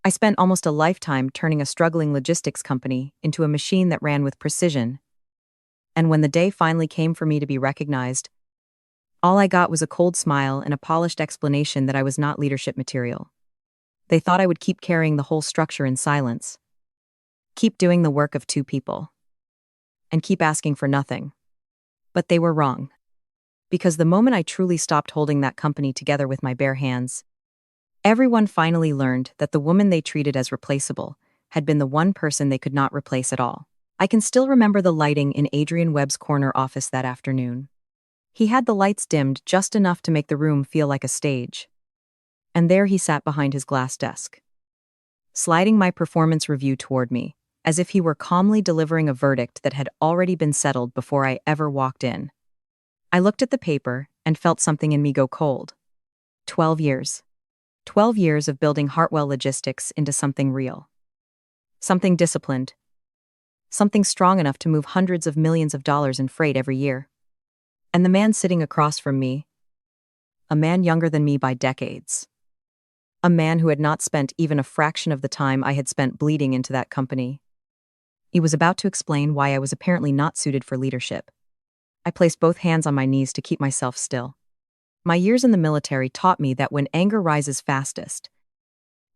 I spent almost a lifetime turning a struggling logistics company into a machine that ran with precision, and when the day finally came for me to be recognized, all I got was a cold smile and a polished explanation that I was not leadership material. They thought I would keep carrying the whole structure in silence, keep doing the work of two people, and keep asking for nothing. But they were wrong. Because the moment I truly stopped holding that company together with my bare hands, everyone finally learned that the woman they treated as replaceable had been the one person they could not replace at all. I can still remember the lighting in Adrian Webb's corner office that afternoon. He had the lights dimmed just enough to make the room feel like a stage. And there he sat behind his glass desk, sliding my performance review toward me, as if he were calmly delivering a verdict that had already been settled before I ever walked in. I looked at the paper and felt something in me go cold. 12 years. 12 years of building Hartwell Logistics into something real. Something disciplined. Something strong enough to move hundreds of millions of dollars in freight every year. And the man sitting across from me, a man younger than me by decades. A man who had not spent even a fraction of the time I had spent bleeding into that company. He was about to explain why I was apparently not suited for leadership. I placed both hands on my knees to keep myself still. My years in the military taught me that when anger rises fastest,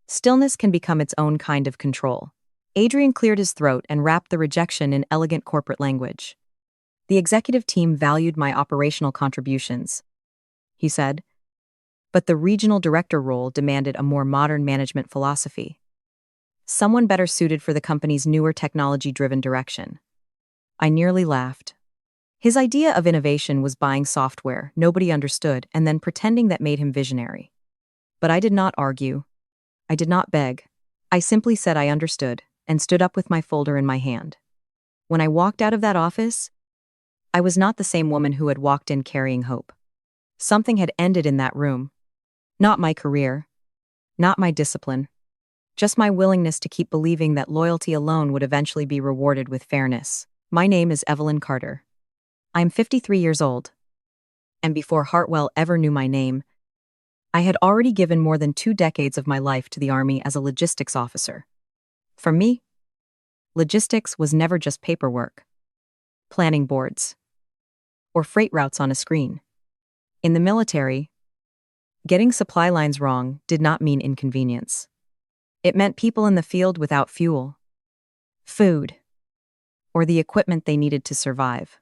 stillness can become its own kind of control. Adrian cleared his throat and wrapped the rejection in elegant corporate language. The executive team valued my operational contributions, he said, but the regional director role demanded a more modern management philosophy. Someone better suited for the company's newer technology-driven direction. I nearly laughed. His idea of innovation was buying software nobody understood and then pretending that made him visionary. But I did not argue. I did not beg. I simply said I understood and stood up with my folder in my hand. When I walked out of that office, I was not the same woman who had walked in carrying hope. Something had ended in that room. Not my career. Not my discipline. Just my willingness to keep believing that loyalty alone would eventually be rewarded with fairness. My name is Evelyn Carter. I am 53 years old. And before Hartwell ever knew my name, I had already given more than 2 decades of my life to the Army as a logistics officer. For me, logistics was never just paperwork, planning boards, or freight routes on a screen. In the military, getting supply lines wrong did not mean inconvenience. It meant people in the field without fuel, food, or the equipment they needed to survive.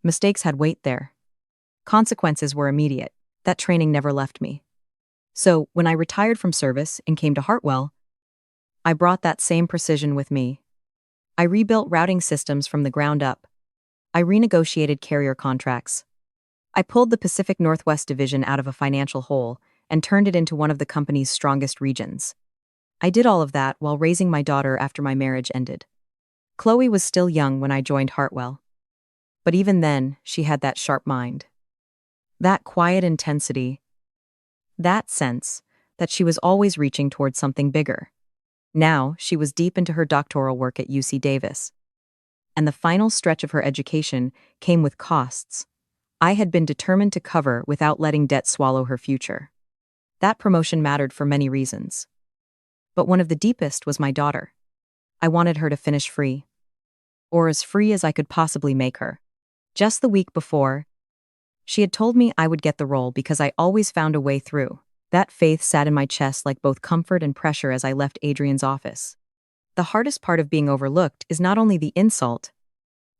Mistakes had weight there. Consequences were immediate. That training never left me. So, when I retired from service and came to Hartwell, I brought that same precision with me. I rebuilt routing systems from the ground up. I renegotiated carrier contracts. I pulled the Pacific Northwest Division out of a financial hole and turned it into one of the company's strongest regions. I did all of that while raising my daughter after my marriage ended. Chloe was still young when I joined Hartwell. But even then, she had that sharp mind. That quiet intensity. That sense that she was always reaching towards something bigger. Now, she was deep into her doctoral work at UC Davis. And the final stretch of her education came with costs I had been determined to cover without letting debt swallow her future. That promotion mattered for many reasons. But one of the deepest was my daughter. I wanted her to finish free. Or as free as I could possibly make her. Just the week before, she had told me I would get the role because I always found a way through. That faith sat in my chest like both comfort and pressure as I left Adrian's office. The hardest part of being overlooked is not only the insult,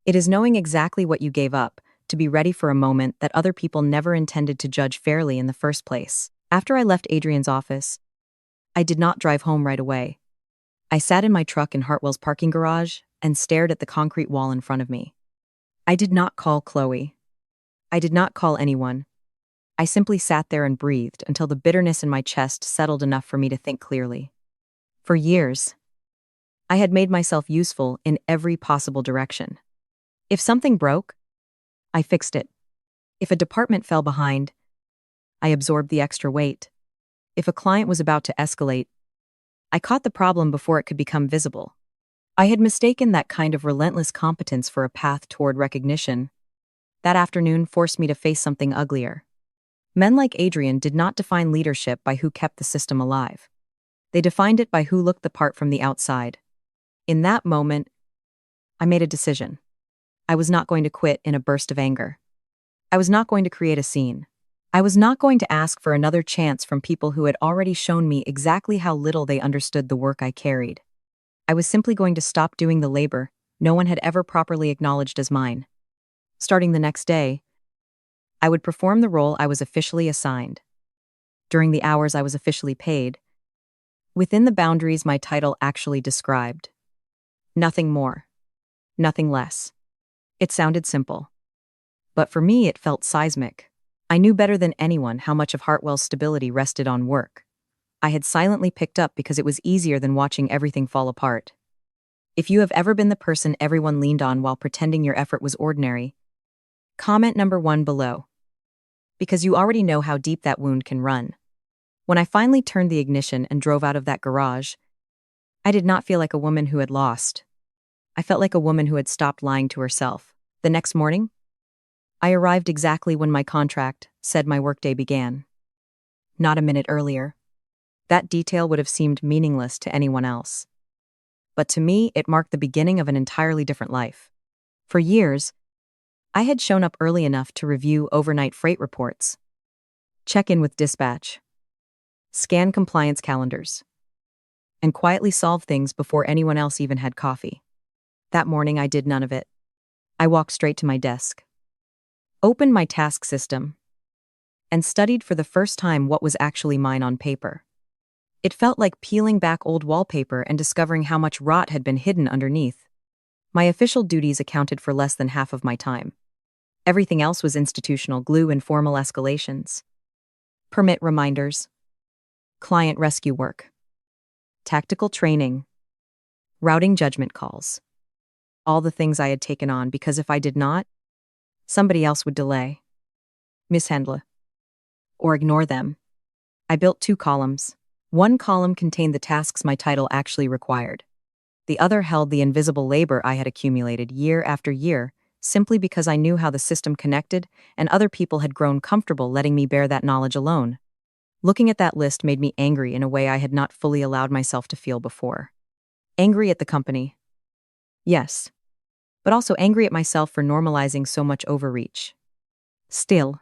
it is knowing exactly what you gave up, to be ready for a moment that other people never intended to judge fairly in the first place. After I left Adrian's office, I did not drive home right away. I sat in my truck in Hartwell's parking garage and stared at the concrete wall in front of me. I did not call Chloe. I did not call anyone. I simply sat there and breathed until the bitterness in my chest settled enough for me to think clearly. For years, I had made myself useful in every possible direction. If something broke, I fixed it. If a department fell behind, I absorbed the extra weight. If a client was about to escalate, I caught the problem before it could become visible. I had mistaken that kind of relentless competence for a path toward recognition. That afternoon forced me to face something uglier. Men like Adrian did not define leadership by who kept the system alive. They defined it by who looked the part from the outside. In that moment, I made a decision. I was not going to quit in a burst of anger. I was not going to create a scene. I was not going to ask for another chance from people who had already shown me exactly how little they understood the work I carried. I was simply going to stop doing the labor no one had ever properly acknowledged as mine. Starting the next day, I would perform the role I was officially assigned. During the hours I was officially paid, within the boundaries my title actually described. Nothing more. Nothing less. It sounded simple. But for me, it felt seismic. I knew better than anyone how much of Hartwell's stability rested on work. I had silently picked up because it was easier than watching everything fall apart. If you have ever been the person everyone leaned on while pretending your effort was ordinary, comment number 1 below. Because you already know how deep that wound can run. When I finally turned the ignition and drove out of that garage, I did not feel like a woman who had lost. I felt like a woman who had stopped lying to herself. The next morning, I arrived exactly when my contract said my workday began. Not a minute earlier. That detail would have seemed meaningless to anyone else. But to me, it marked the beginning of an entirely different life. For years, I had shown up early enough to review overnight freight reports, check in with dispatch, scan compliance calendars, and quietly solve things before anyone else even had coffee. That morning, I did none of it. I walked straight to my desk, opened my task system, and studied for the first time what was actually mine on paper. It felt like peeling back old wallpaper and discovering how much rot had been hidden underneath. My official duties accounted for less than half of my time. Everything else was institutional glue and formal escalations. Permit reminders, client rescue work, tactical training, routing judgment calls. All the things I had taken on because if I did not, somebody else would delay, mishandle, or ignore them. I built 2 columns. One column contained the tasks my title actually required. The other held the invisible labor I had accumulated year after year, simply because I knew how the system connected and other people had grown comfortable letting me bear that knowledge alone. Looking at that list made me angry in a way I had not fully allowed myself to feel before. Angry at the company. Yes. But also angry at myself for normalizing so much overreach. Still,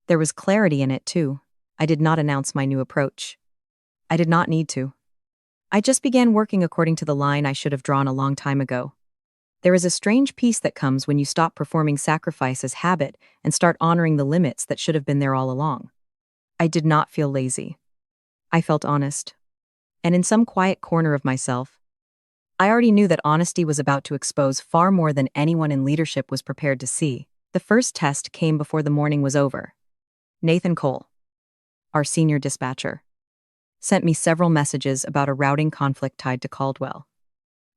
there was clarity in it too. I did not announce my new approach. I did not need to. I just began working according to the line I should have drawn a long time ago. There is a strange peace that comes when you stop performing sacrifice as habit and start honoring the limits that should have been there all along. I did not feel lazy. I felt honest. And in some quiet corner of myself, I already knew that honesty was about to expose far more than anyone in leadership was prepared to see. The first test came before the morning was over. Nathan Cole, our senior dispatcher, sent me several messages about a routing conflict tied to Caldwell.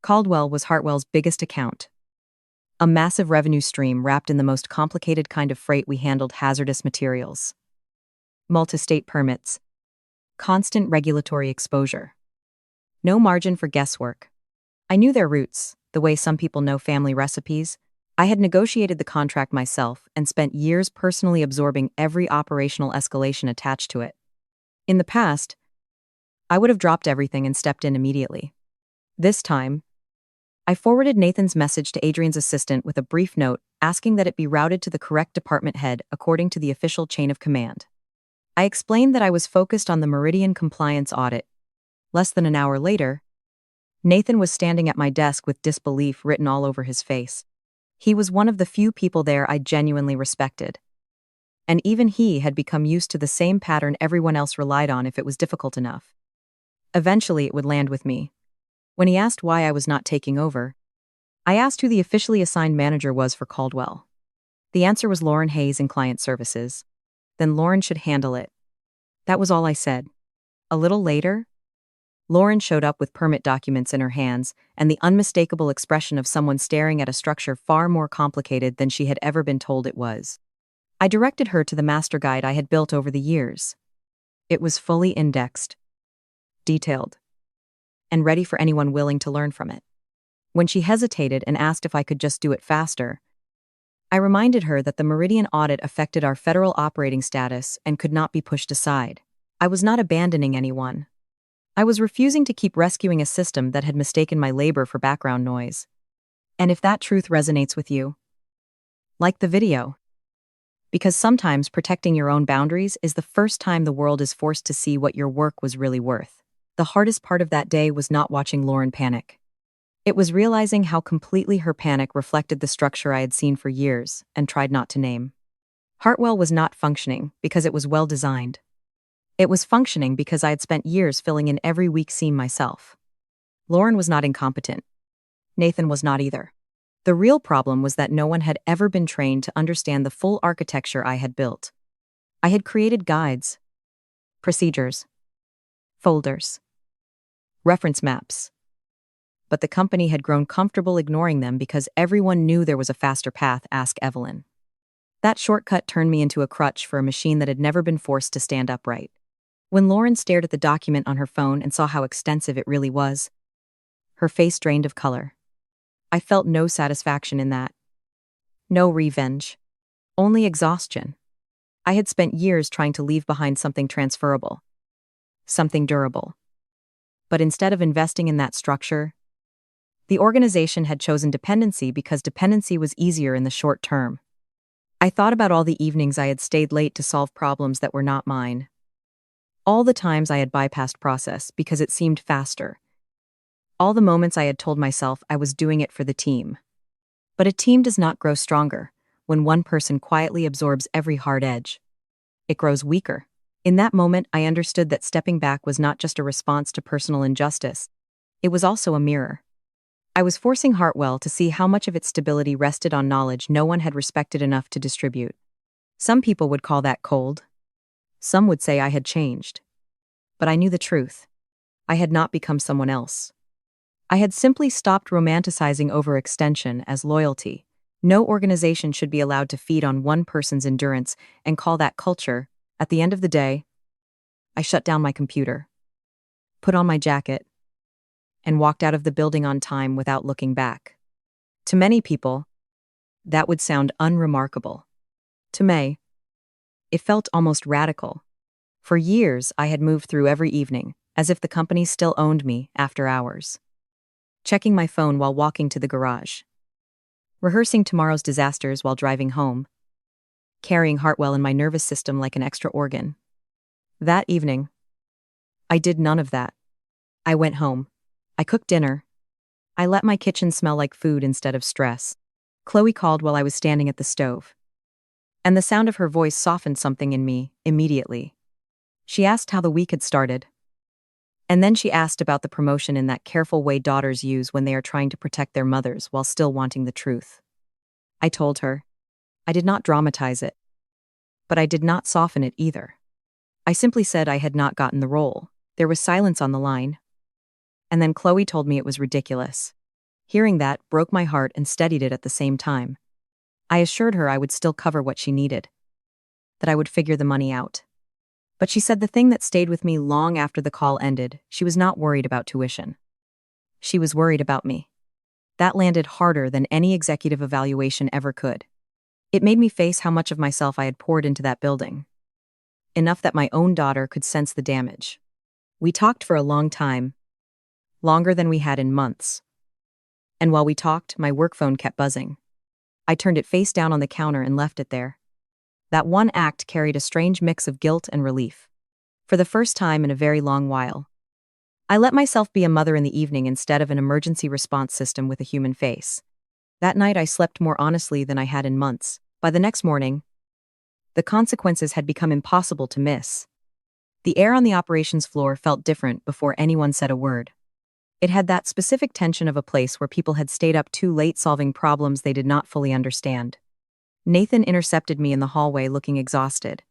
Caldwell was Hartwell's biggest account. A massive revenue stream wrapped in the most complicated kind of freight. We handled hazardous materials, multi-state permits, constant regulatory exposure. No margin for guesswork. I knew their roots, the way some people know family recipes. I had negotiated the contract myself and spent years personally absorbing every operational escalation attached to it. In the past, I would have dropped everything and stepped in immediately. This time, I forwarded Nathan's message to Adrian's assistant with a brief note asking that it be routed to the correct department head according to the official chain of command. I explained that I was focused on the Meridian compliance audit. Less than an hour later, Nathan was standing at my desk with disbelief written all over his face. He was one of the few people there I genuinely respected. And even he had become used to the same pattern everyone else relied on if it was difficult enough. Eventually, it would land with me. When he asked why I was not taking over, I asked who the officially assigned manager was for Caldwell. The answer was Lauren Hayes in client services. Then Lauren should handle it. That was all I said. A little later, Lauren showed up with permit documents in her hands and the unmistakable expression of someone staring at a structure far more complicated than she had ever been told it was. I directed her to the master guide I had built over the years. It was fully indexed, detailed, and ready for anyone willing to learn from it. When she hesitated and asked if I could just do it faster, I reminded her that the Meridian audit affected our federal operating status and could not be pushed aside. I was not abandoning anyone. I was refusing to keep rescuing a system that had mistaken my labor for background noise. And if that truth resonates with you, like the video. Because sometimes protecting your own boundaries is the first time the world is forced to see what your work was really worth. The hardest part of that day was not watching Lauren panic. It was realizing how completely her panic reflected the structure I had seen for years and tried not to name. Hartwell was not functioning because it was well designed. It was functioning because I had spent years filling in every weak seam myself. Lauren was not incompetent. Nathan was not either. The real problem was that no one had ever been trained to understand the full architecture I had built. I had created guides, procedures, folders, reference maps. But the company had grown comfortable ignoring them because everyone knew there was a faster path, ask Evelyn. That shortcut turned me into a crutch for a machine that had never been forced to stand upright. When Lauren stared at the document on her phone and saw how extensive it really was, her face drained of color. I felt no satisfaction in that. No revenge. Only exhaustion. I had spent years trying to leave behind something transferable. Something durable. But instead of investing in that structure, the organization had chosen dependency because dependency was easier in the short term. I thought about all the evenings I had stayed late to solve problems that were not mine. All the times I had bypassed process because it seemed faster. All the moments I had told myself I was doing it for the team. But a team does not grow stronger when one person quietly absorbs every hard edge. It grows weaker. In that moment, I understood that stepping back was not just a response to personal injustice. It was also a mirror. I was forcing Hartwell to see how much of its stability rested on knowledge no one had respected enough to distribute. Some people would call that cold. Some would say I had changed. But I knew the truth. I had not become someone else. I had simply stopped romanticizing overextension as loyalty. No organization should be allowed to feed on one person's endurance and call that culture. At the end of the day, I shut down my computer, put on my jacket, and walked out of the building on time without looking back. To many people, that would sound unremarkable. To me, it felt almost radical. For years, I had moved through every evening, as if the company still owned me after hours. Checking my phone while walking to the garage. Rehearsing tomorrow's disasters while driving home. Carrying Hartwell in my nervous system like an extra organ. That evening, I did none of that. I went home. I cooked dinner. I let my kitchen smell like food instead of stress. Chloe called while I was standing at the stove. And the sound of her voice softened something in me immediately. She asked how the week had started. And then she asked about the promotion in that careful way daughters use when they are trying to protect their mothers while still wanting the truth. I told her. I did not dramatize it. But I did not soften it either. I simply said I had not gotten the role. There was silence on the line. And then Chloe told me it was ridiculous. Hearing that broke my heart and steadied it at the same time. I assured her I would still cover what she needed. That I would figure the money out. But she said the thing that stayed with me long after the call ended, she was not worried about tuition. She was worried about me. That landed harder than any executive evaluation ever could. It made me face how much of myself I had poured into that building. Enough that my own daughter could sense the damage. We talked for a long time. Longer than we had in months. And while we talked, my work phone kept buzzing. I turned it face down on the counter and left it there. That one act carried a strange mix of guilt and relief. For the first time in a very long while. I let myself be a mother in the evening instead of an emergency response system with a human face. That night I slept more honestly than I had in months. By the next morning, the consequences had become impossible to miss. The air on the operations floor felt different before anyone said a word. It had that specific tension of a place where people had stayed up too late solving problems they did not fully understand. Nathan intercepted me in the hallway looking exhausted.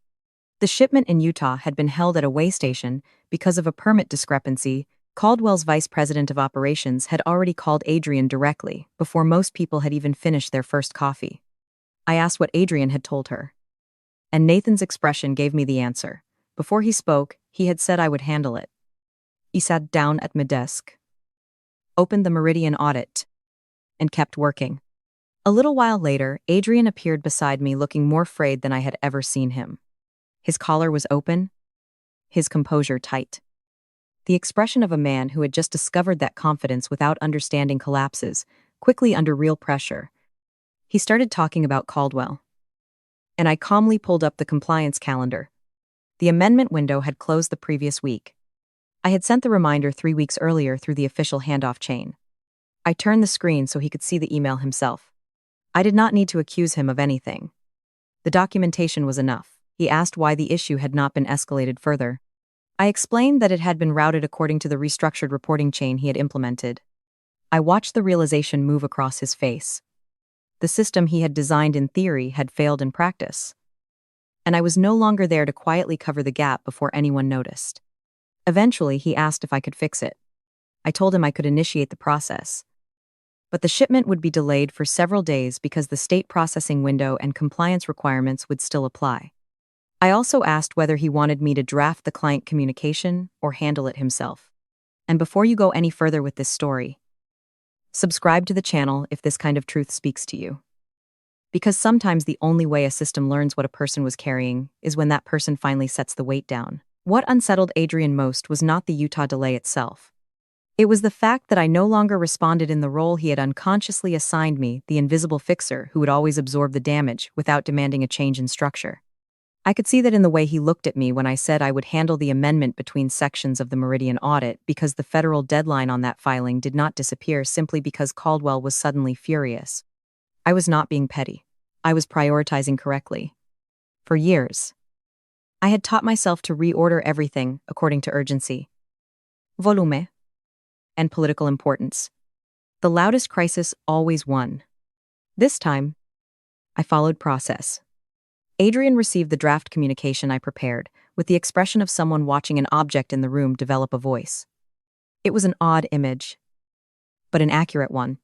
The shipment in Utah had been held at a way station because of a permit discrepancy. Caldwell's vice president of operations had already called Adrian directly before most people had even finished their first coffee. I asked what Adrian had told her. And Nathan's expression gave me the answer. Before he spoke, he had said I would handle it. He sat down at my desk, opened the Meridian audit, and kept working. A little while later, Adrian appeared beside me looking more frayed than I had ever seen him. His collar was open, his composure tight. The expression of a man who had just discovered that confidence without understanding collapses, quickly under real pressure. He started talking about Caldwell. And I calmly pulled up the compliance calendar. The amendment window had closed the previous week. I had sent the reminder 3 weeks earlier through the official handoff chain. I turned the screen so he could see the email himself. I did not need to accuse him of anything. The documentation was enough. He asked why the issue had not been escalated further. I explained that it had been routed according to the restructured reporting chain he had implemented. I watched the realization move across his face. The system he had designed in theory had failed in practice. And I was no longer there to quietly cover the gap before anyone noticed. Eventually, he asked if I could fix it. I told him I could initiate the process. But the shipment would be delayed for several days because the state processing window and compliance requirements would still apply. I also asked whether he wanted me to draft the client communication or handle it himself. And before you go any further with this story, subscribe to the channel if this kind of truth speaks to you. Because sometimes the only way a system learns what a person was carrying is when that person finally sets the weight down. What unsettled Adrian most was not the Utah delay itself. It was the fact that I no longer responded in the role he had unconsciously assigned me, the invisible fixer who would always absorb the damage without demanding a change in structure. I could see that in the way he looked at me when I said I would handle the amendment between sections of the Meridian audit because the federal deadline on that filing did not disappear simply because Caldwell was suddenly furious. I was not being petty. I was prioritizing correctly. For years, I had taught myself to reorder everything according to urgency, volume, and political importance. The loudest crisis always won. This time, I followed process. Adrian received the draft communication I prepared, with the expression of someone watching an object in the room develop a voice. It was an odd image, but an accurate one.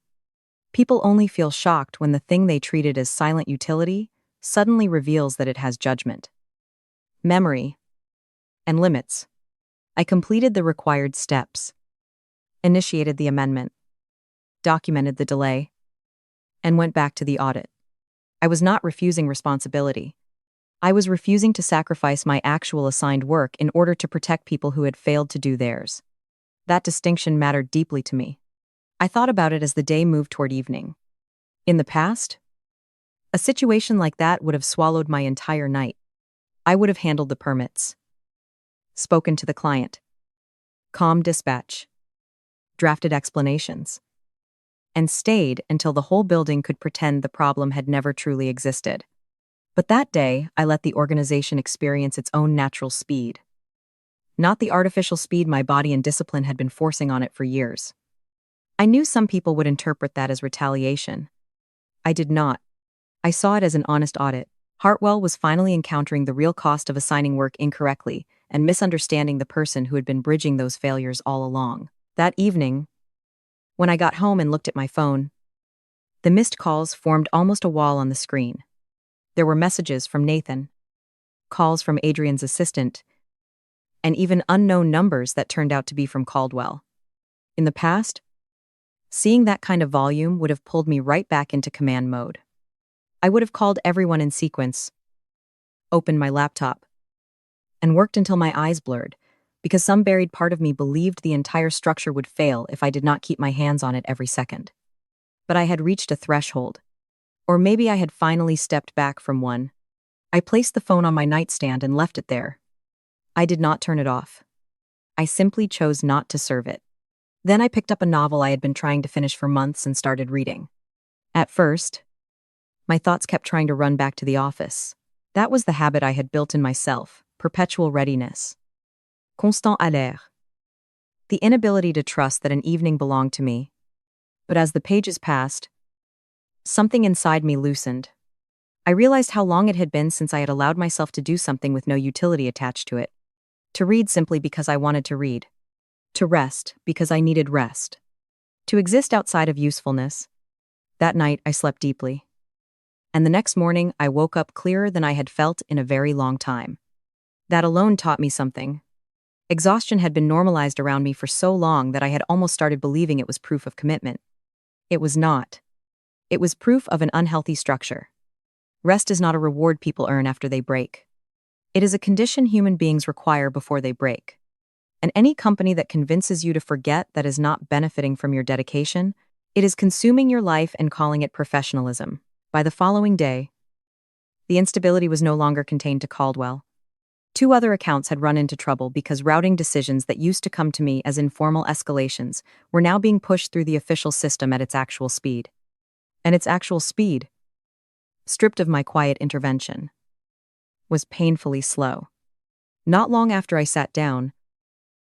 People only feel shocked when the thing they treated as silent utility suddenly reveals that it has judgment, memory, and limits. I completed the required steps, initiated the amendment, documented the delay, and went back to the audit. I was not refusing responsibility. I was refusing to sacrifice my actual assigned work in order to protect people who had failed to do theirs. That distinction mattered deeply to me. I thought about it as the day moved toward evening. In the past, a situation like that would have swallowed my entire night. I would have handled the permits, spoken to the client, calmed dispatch, drafted explanations, and stayed until the whole building could pretend the problem had never truly existed. But that day, I let the organization experience its own natural speed. Not the artificial speed my body and discipline had been forcing on it for years. I knew some people would interpret that as retaliation. I did not. I saw it as an honest audit. Hartwell was finally encountering the real cost of assigning work incorrectly and misunderstanding the person who had been bridging those failures all along. That evening, when I got home and looked at my phone, the missed calls formed almost a wall on the screen. There were messages from Nathan, calls from Adrian's assistant, and even unknown numbers that turned out to be from Caldwell. In the past, seeing that kind of volume would have pulled me right back into command mode. I would have called everyone in sequence, opened my laptop, and worked until my eyes blurred, because some buried part of me believed the entire structure would fail if I did not keep my hands on it every second. But I had reached a threshold. Or maybe I had finally stepped back from one. I placed the phone on my nightstand and left it there. I did not turn it off. I simply chose not to serve it. Then I picked up a novel I had been trying to finish for months and started reading. At first, my thoughts kept trying to run back to the office. That was the habit I had built in myself, perpetual readiness. Constant alerte. The inability to trust that an evening belonged to me. But as the pages passed, something inside me loosened. I realized how long it had been since I had allowed myself to do something with no utility attached to it. To read simply because I wanted to read. To rest because I needed rest. To exist outside of usefulness. That night, I slept deeply. And the next morning, I woke up clearer than I had felt in a very long time. That alone taught me something. Exhaustion had been normalized around me for so long that I had almost started believing it was proof of commitment. It was not. It was proof of an unhealthy structure. Rest is not a reward people earn after they break. It is a condition human beings require before they break. And any company that convinces you to forget that is not benefiting from your dedication, it is consuming your life and calling it professionalism. By the following day, the instability was no longer contained to Caldwell. Two other accounts had run into trouble because routing decisions that used to come to me as informal escalations were now being pushed through the official system at its actual speed. And its actual speed, stripped of my quiet intervention, was painfully slow. Not long after I sat down,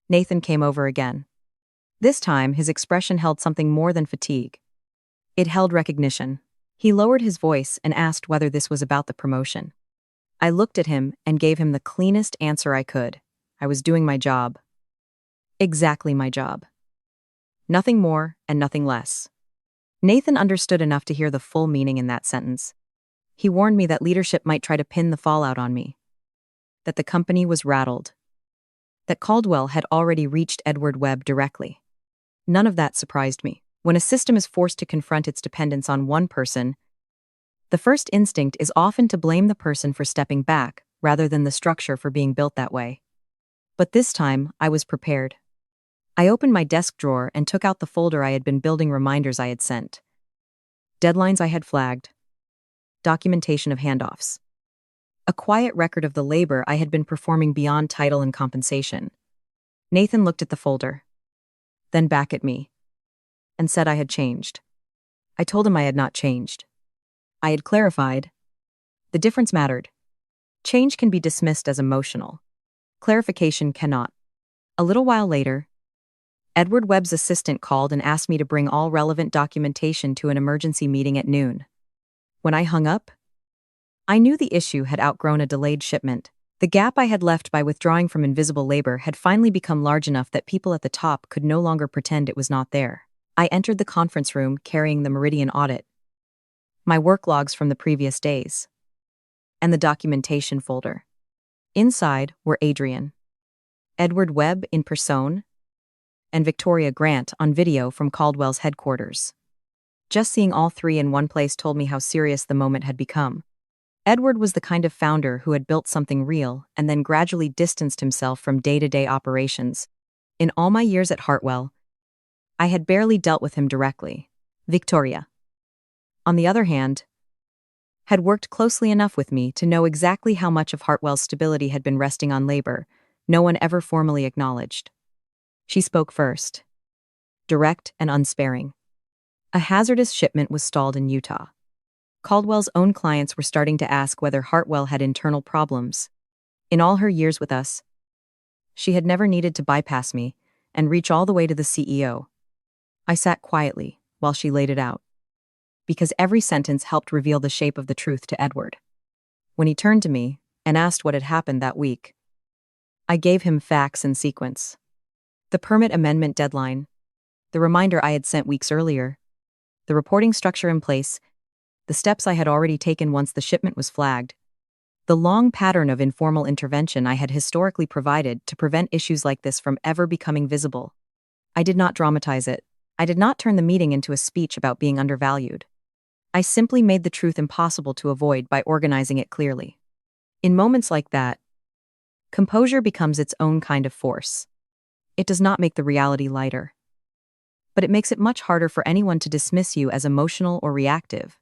Nathan came over again. This time, his expression held something more than fatigue. It held recognition. He lowered his voice and asked whether this was about the promotion. I looked at him and gave him the cleanest answer I could. I was doing my job. Exactly my job. Nothing more and nothing less. Nathan understood enough to hear the full meaning in that sentence. He warned me that leadership might try to pin the fallout on me. That the company was rattled. That Caldwell had already reached Edward Webb directly. None of that surprised me. When a system is forced to confront its dependence on one person, the first instinct is often to blame the person for stepping back, rather than the structure for being built that way. But this time, I was prepared. I opened my desk drawer and took out the folder I had been building reminders I had sent. Deadlines I had flagged. Documentation of handoffs. A quiet record of the labor I had been performing beyond title and compensation. Nathan looked at the folder, then back at me, and said I had changed. I told him I had not changed. I had clarified. The difference mattered. Change can be dismissed as emotional. Clarification cannot. A little while later, Edward Webb's assistant called and asked me to bring all relevant documentation to an emergency meeting at noon. When I hung up, I knew the issue had outgrown a delayed shipment. The gap I had left by withdrawing from invisible labor had finally become large enough that people at the top could no longer pretend it was not there. I entered the conference room carrying the Meridian audit, my work logs from the previous days, and the documentation folder. Inside were Adrian, Edward Webb in person, and Victoria Grant on video from Caldwell's headquarters. Just seeing all three in one place told me how serious the moment had become. Edward was the kind of founder who had built something real and then gradually distanced himself from day-to-day operations. In all my years at Hartwell, I had barely dealt with him directly. Victoria, on the other hand, had worked closely enough with me to know exactly how much of Hartwell's stability had been resting on labor no one ever formally acknowledged. She spoke first, direct and unsparing. A hazardous shipment was stalled in Utah. Caldwell's own clients were starting to ask whether Hartwell had internal problems. In all her years with us, she had never needed to bypass me and reach all the way to the CEO. I sat quietly while she laid it out, because every sentence helped reveal the shape of the truth to Edward. When he turned to me and asked what had happened that week, I gave him facts in sequence. The permit amendment deadline, the reminder I had sent weeks earlier, the reporting structure in place, the steps I had already taken once the shipment was flagged, the long pattern of informal intervention I had historically provided to prevent issues like this from ever becoming visible. I did not dramatize it. I did not turn the meeting into a speech about being undervalued. I simply made the truth impossible to avoid by organizing it clearly. In moments like that, composure becomes its own kind of force. It does not make the reality lighter, but it makes it much harder for anyone to dismiss you as emotional or reactive.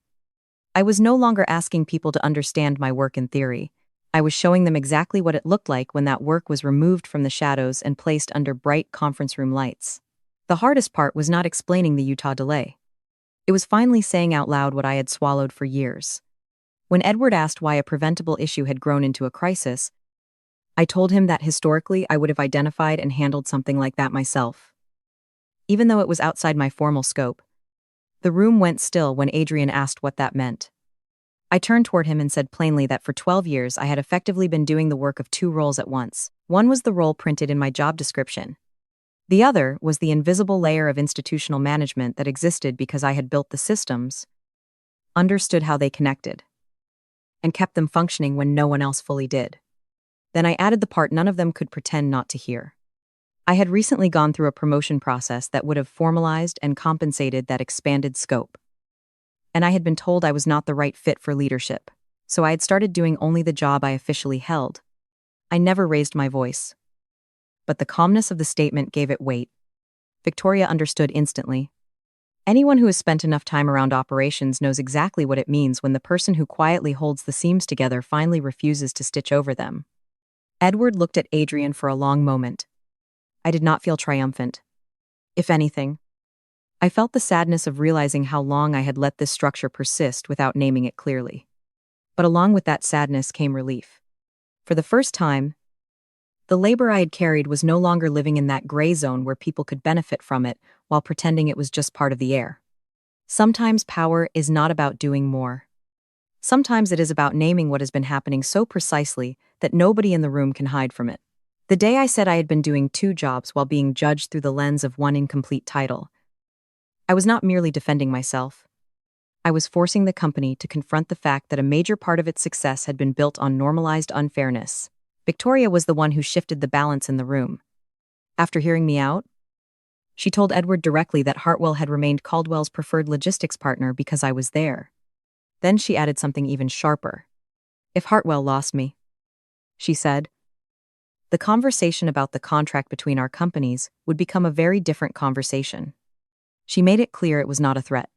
I was no longer asking people to understand my work in theory. I was showing them exactly what it looked like when that work was removed from the shadows and placed under bright conference room lights. The hardest part was not explaining the Utah delay. It was finally saying out loud what I had swallowed for years. When Edward asked why a preventable issue had grown into a crisis, I told him that historically I would have identified and handled something like that myself. Even though it was outside my formal scope, the room went still when Adrian asked what that meant. I turned toward him and said plainly that for 12 years I had effectively been doing the work of two roles at once. One was the role printed in my job description. The other was the invisible layer of institutional management that existed because I had built the systems, understood how they connected, and kept them functioning when no one else fully did. Then I added the part none of them could pretend not to hear. I had recently gone through a promotion process that would have formalized and compensated that expanded scope. And I had been told I was not the right fit for leadership, so I had started doing only the job I officially held. I never raised my voice. but the calmness of the statement gave it weight. Victoria understood instantly. Anyone who has spent enough time around operations knows exactly what it means when the person who quietly holds the seams together finally refuses to stitch over them. Edward looked at Adrian for a long moment. I did not feel triumphant. If anything, I felt the sadness of realizing how long I had let this structure persist without naming it clearly. But along with that sadness came relief. For the first time, the labor I had carried was no longer living in that gray zone where people could benefit from it while pretending it was just part of the air. Sometimes power is not about doing more. Sometimes it is about naming what has been happening so precisely that nobody in the room can hide from it. The day I said I had been doing 2 jobs while being judged through the lens of one incomplete title, I was not merely defending myself. I was forcing the company to confront the fact that a major part of its success had been built on normalized unfairness. Victoria was the one who shifted the balance in the room. After hearing me out, she told Edward directly that Hartwell had remained Caldwell's preferred logistics partner because I was there. Then she added something even sharper. If Hartwell lost me, she said, the conversation about the contract between our companies would become a very different conversation. She made it clear it was not a threat.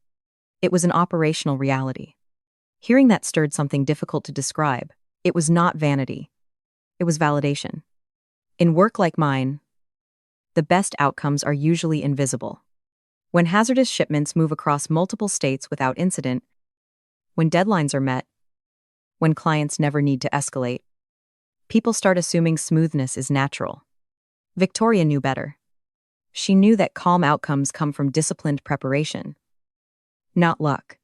It was an operational reality. Hearing that stirred something difficult to describe. It was not vanity. It was validation. In work like mine, the best outcomes are usually invisible. When hazardous shipments move across multiple states without incident, when deadlines are met, when clients never need to escalate, people start assuming smoothness is natural. Victoria knew better. She knew that calm outcomes come from disciplined preparation, not luck.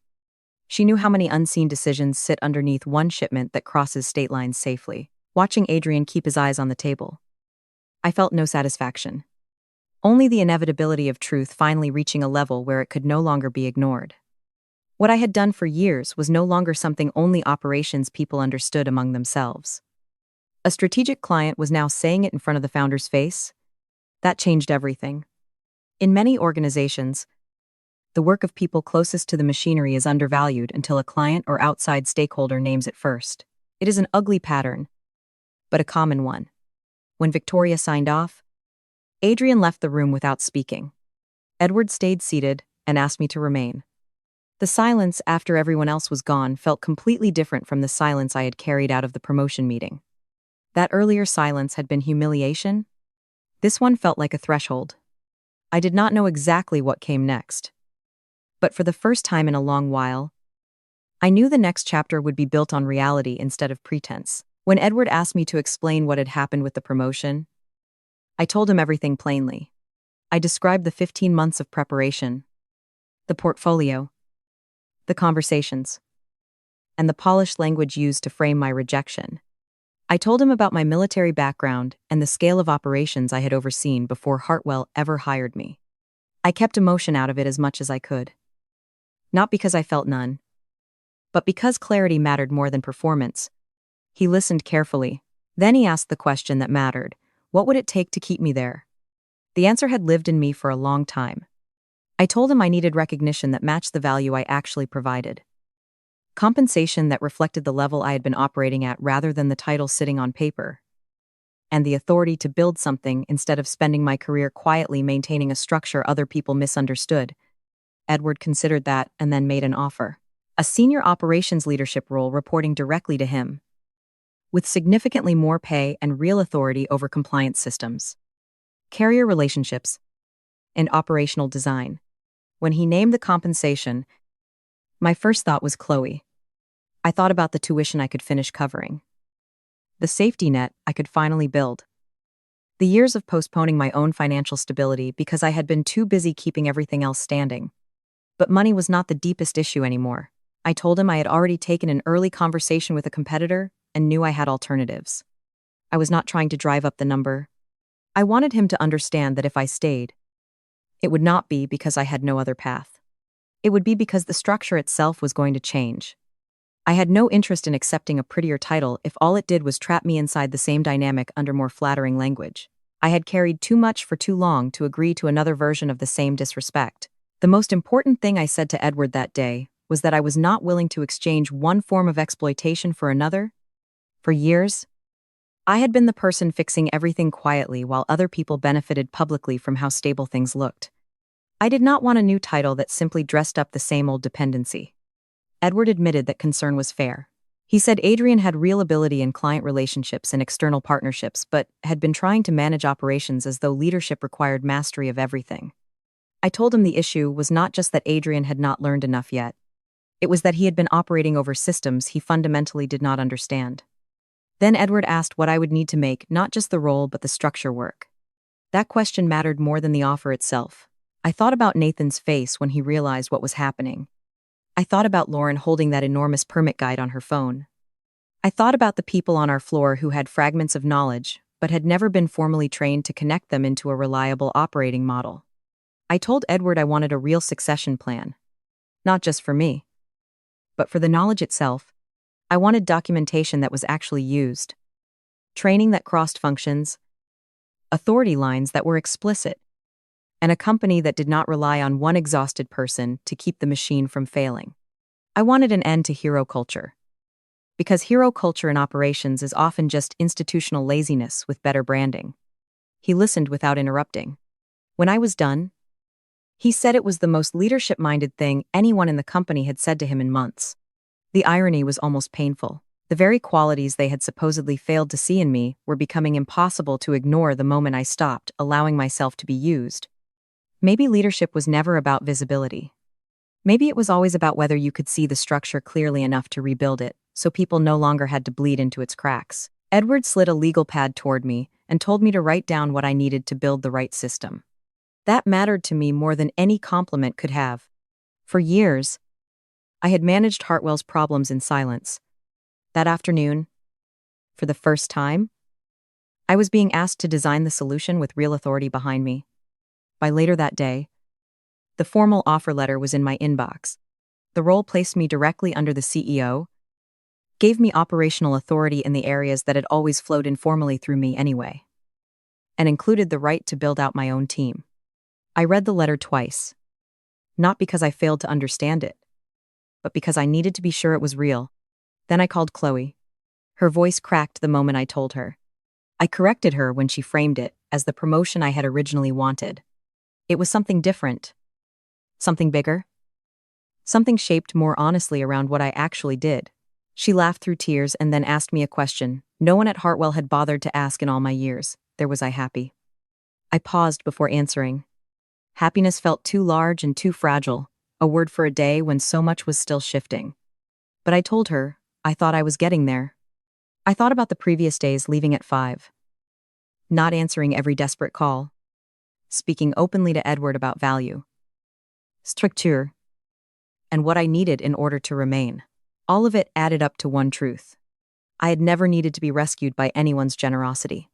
She knew how many unseen decisions sit underneath one shipment that crosses state lines safely. Watching Adrian keep his eyes on the table, I felt no satisfaction. Only the inevitability of truth finally reaching a level where it could no longer be ignored. What I had done for years was no longer something only operations people understood among themselves. A strategic client was now saying it in front of the founder's face. That changed everything. In many organizations, the work of people closest to the machinery is undervalued until a client or outside stakeholder names it first. It is an ugly pattern, but a common one. When Victoria signed off, Adrian left the room without speaking. Edward stayed seated and asked me to remain. The silence after everyone else was gone felt completely different from the silence I had carried out of the promotion meeting. That earlier silence had been humiliation. This one felt like a threshold. I did not know exactly what came next. But for the first time in a long while, I knew the next chapter would be built on reality instead of pretense. When Edward asked me to explain what had happened with the promotion, I told him everything plainly. I described the 15 months of preparation, the portfolio, the conversations, and the polished language used to frame my rejection. I told him about my military background and the scale of operations I had overseen before Hartwell ever hired me. I kept emotion out of it as much as I could. Not because I felt none, but because clarity mattered more than performance. He listened carefully. Then he asked the question that mattered. What would it take to keep me there? The answer had lived in me for a long time. I told him I needed recognition that matched the value I actually provided. Compensation that reflected the level I had been operating at rather than the title sitting on paper. And the authority to build something instead of spending my career quietly maintaining a structure other people misunderstood. Edward considered that and then made an offer. A senior operations leadership role reporting directly to him, with significantly more pay and real authority over compliance systems, carrier relationships, and operational design. When he named the compensation, my first thought was Chloe. I thought about the tuition I could finish covering, the safety net I could finally build, the years of postponing my own financial stability because I had been too busy keeping everything else standing. But money was not the deepest issue anymore. I told him I had already taken an early conversation with a competitor and knew I had alternatives. I was not trying to drive up the number. I wanted him to understand that if I stayed, it would not be because I had no other path. It would be because the structure itself was going to change. I had no interest in accepting a prettier title if all it did was trap me inside the same dynamic under more flattering language. I had carried too much for too long to agree to another version of the same disrespect. The most important thing I said to Edward that day was that I was not willing to exchange one form of exploitation for another. For years, I had been the person fixing everything quietly while other people benefited publicly from how stable things looked. I did not want a new title that simply dressed up the same old dependency. Edward admitted that concern was fair. He said Adrian had real ability in client relationships and external partnerships, but had been trying to manage operations as though leadership required mastery of everything. I told him the issue was not just that Adrian had not learned enough yet. It was that he had been operating over systems he fundamentally did not understand. Then Edward asked what I would need to make not just the role but the structure work. That question mattered more than the offer itself. I thought about Nathan's face when he realized what was happening. I thought about Lauren holding that enormous permit guide on her phone. I thought about the people on our floor who had fragments of knowledge, but had never been formally trained to connect them into a reliable operating model. I told Edward I wanted a real succession plan. Not just for me, but for the knowledge itself. I wanted documentation that was actually used, training that crossed functions, authority lines that were explicit, and a company that did not rely on one exhausted person to keep the machine from failing. I wanted an end to hero culture. Because hero culture in operations is often just institutional laziness with better branding. He listened without interrupting. When I was done, he said it was the most leadership-minded thing anyone in the company had said to him in months. The irony was almost painful. The very qualities they had supposedly failed to see in me were becoming impossible to ignore the moment I stopped allowing myself to be used. Maybe leadership was never about visibility. Maybe it was always about whether you could see the structure clearly enough to rebuild it, so people no longer had to bleed into its cracks. Edward slid a legal pad toward me and told me to write down what I needed to build the right system. That mattered to me more than any compliment could have. For years, I had managed Hartwell's problems in silence. That afternoon, for the first time, I was being asked to design the solution with real authority behind me. By later that day, the formal offer letter was in my inbox. The role placed me directly under the CEO, gave me operational authority in the areas that had always flowed informally through me anyway, and included the right to build out my own team. I read the letter twice, not because I failed to understand it, but because I needed to be sure it was real. Then I called Chloe. Her voice cracked the moment I told her. I corrected her when she framed it as the promotion I had originally wanted. It was something different. Something bigger. Something shaped more honestly around what I actually did. She laughed through tears and then asked me a question no one at Hartwell had bothered to ask in all my years. Was I happy? I paused before answering. Happiness felt too large and too fragile, a word for a day when so much was still shifting. But I told her, I thought I was getting there. I thought about the previous days leaving at 5. Not answering every desperate call. Speaking openly to Edward about value, structure, and what I needed in order to remain. All of it added up to one truth. I had never needed to be rescued by anyone's generosity.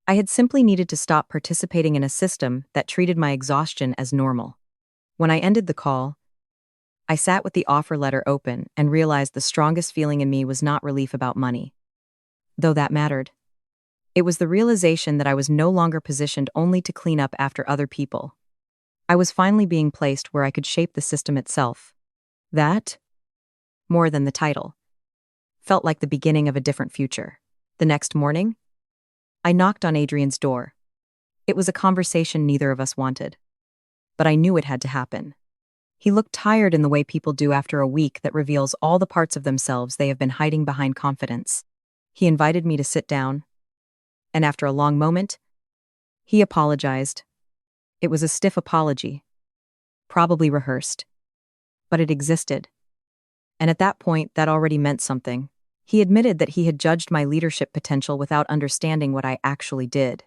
I had simply needed to stop participating in a system that treated my exhaustion as normal. When I ended the call, I sat with the offer letter open and realized the strongest feeling in me was not relief about money, though that mattered. It was the realization that I was no longer positioned only to clean up after other people. I was finally being placed where I could shape the system itself. That, more than the title, felt like the beginning of a different future. The next morning, I knocked on Adrian's door. It was a conversation neither of us wanted, but I knew it had to happen. He looked tired in the way people do after a week that reveals all the parts of themselves they have been hiding behind confidence. He invited me to sit down, and after a long moment, he apologized. It was a stiff apology, probably rehearsed, but it existed. And at that point, that already meant something. He admitted that he had judged my leadership potential without understanding what I actually did.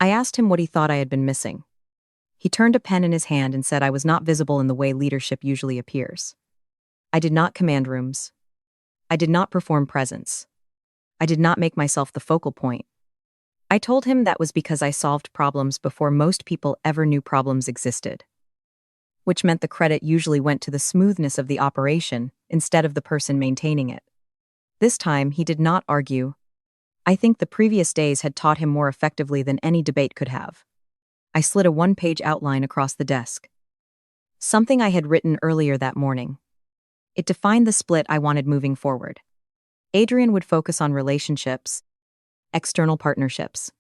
I asked him what he thought I had been missing. He turned a pen in his hand and said I was not visible in the way leadership usually appears. I did not command rooms. I did not perform presence. I did not make myself the focal point. I told him that was because I solved problems before most people ever knew problems existed, which meant the credit usually went to the smoothness of the operation instead of the person maintaining it. This time, he did not argue. I think the previous days had taught him more effectively than any debate could have. I slid a one-page outline across the desk. Something I had written earlier that morning. It defined the split I wanted moving forward. Adrian would focus on relationships. external partnerships,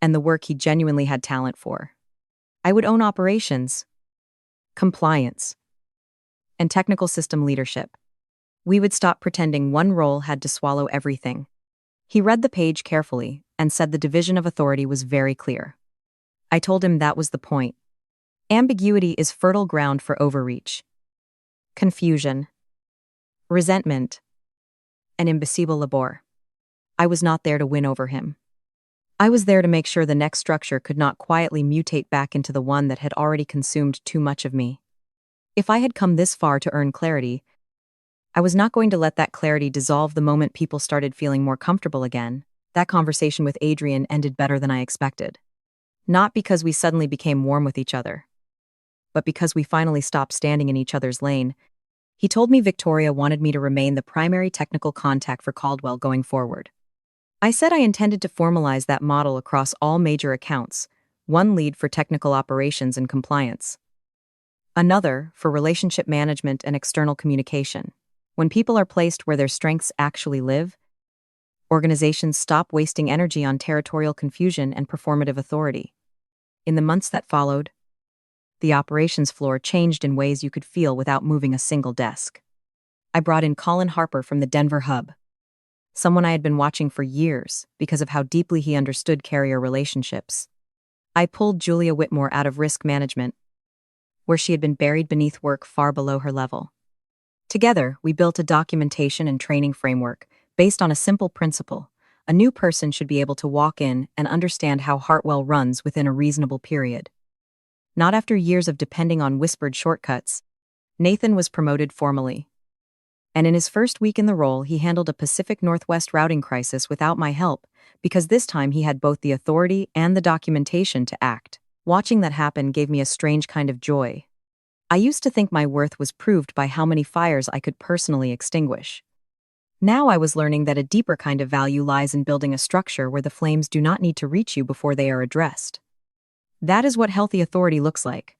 and the work he genuinely had talent for. I would own operations, compliance, and technical system leadership. We would stop pretending one role had to swallow everything. He read the page carefully and said the division of authority was very clear. I told him that was the point. Ambiguity is fertile ground for overreach, confusion, resentment, and imbecile labor. I was not there to win over him. I was there to make sure the next structure could not quietly mutate back into the one that had already consumed too much of me. If I had come this far to earn clarity, I was not going to let that clarity dissolve the moment people started feeling more comfortable again. That conversation with Adrian ended better than I expected. Not because we suddenly became warm with each other, but because we finally stopped standing in each other's lane. He told me Victoria wanted me to remain the primary technical contact for Caldwell going forward. I said I intended to formalize that model across all major accounts, one lead for technical operations and compliance, another for relationship management and external communication. When people are placed where their strengths actually live, organizations stop wasting energy on territorial confusion and performative authority. In the months that followed, the operations floor changed in ways you could feel without moving a single desk. I brought in Colin Harper from the Denver hub, someone I had been watching for years because of how deeply he understood carrier relationships. I pulled Julia Whitmore out of risk management, where she had been buried beneath work far below her level. Together, we built a documentation and training framework based on a simple principle. A new person should be able to walk in and understand how Hartwell runs within a reasonable period. Not after years of depending on whispered shortcuts. Nathan was promoted formally. And in his first week in the role, he handled a Pacific Northwest routing crisis without my help, because this time he had both the authority and the documentation to act. Watching that happen gave me a strange kind of joy. I used to think my worth was proved by how many fires I could personally extinguish. Now I was learning that a deeper kind of value lies in building a structure where the flames do not need to reach you before they are addressed. That is what healthy authority looks like.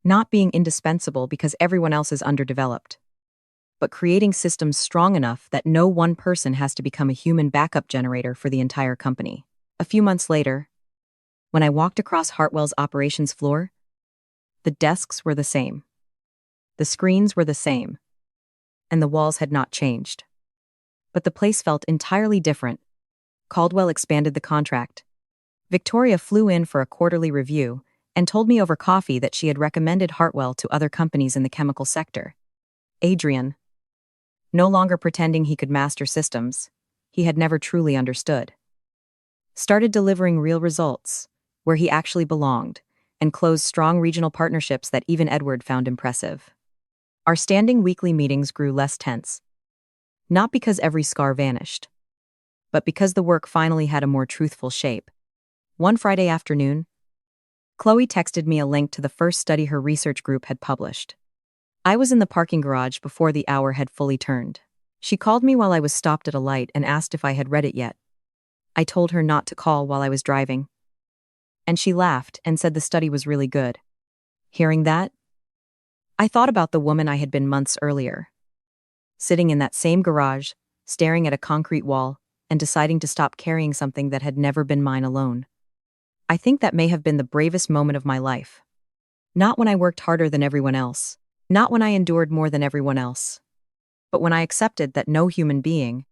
Not being indispensable because everyone else is underdeveloped, but creating systems strong enough that no one person has to become a human backup generator for the entire company. A few months later, when I walked across Hartwell's operations floor, the desks were the same. The screens were the same. And the walls had not changed. But the place felt entirely different. Caldwell expanded the contract. Victoria flew in for a quarterly review and told me over coffee that she had recommended Hartwell to other companies in the chemical sector. Adrian, no longer pretending he could master systems he had never truly understood, started delivering real results where he actually belonged, and closed strong regional partnerships that even Edward found impressive. Our standing weekly meetings grew less tense. Not because every scar vanished, but because the work finally had a more truthful shape. One Friday afternoon, Chloe texted me a link to the first study her research group had published. I was in the parking garage before the hour had fully turned. She called me while I was stopped at a light and asked if I had read it yet. I told her not to call while I was driving, and she laughed and said the study was really good. Hearing that, I thought about the woman I had been months earlier, sitting in that same garage, staring at a concrete wall, and deciding to stop carrying something that had never been mine alone. I think that may have been the bravest moment of my life. Not when I worked harder than everyone else, not when I endured more than everyone else, but when I accepted that no human being,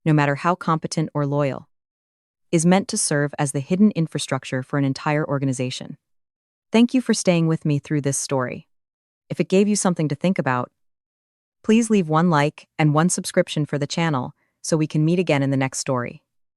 no matter how competent or loyal, is meant to serve as the hidden infrastructure for an entire organization. Thank you for staying with me through this story. If it gave you something to think about, please leave one like and one subscription for the channel so we can meet again in the next story.